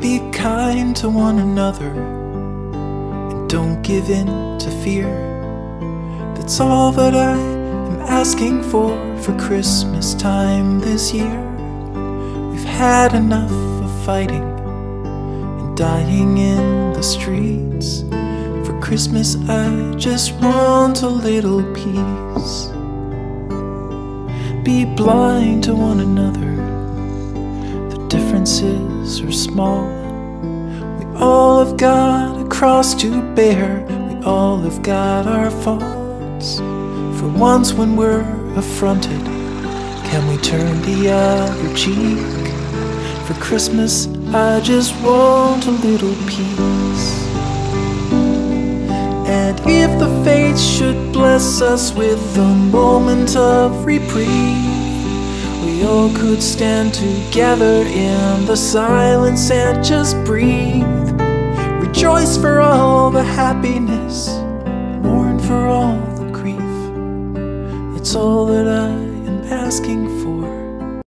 Be kind to one another and don't give in to fear. That's all that I am asking for Christmas time this year. We've had enough of fighting and dying in the streets. For Christmas I just want a little peace. Be blind to one another, the differences are small. We all have got a cross to bear, we all have got our faults. For once when we're affronted, can we turn the other cheek? For Christmas I just want a little peace. And if the fates should bless us with a moment of reprieve, we all could stand together in the silence and just breathe. Rejoice for all the happiness, mourn for all the grief. That's all that I am asking for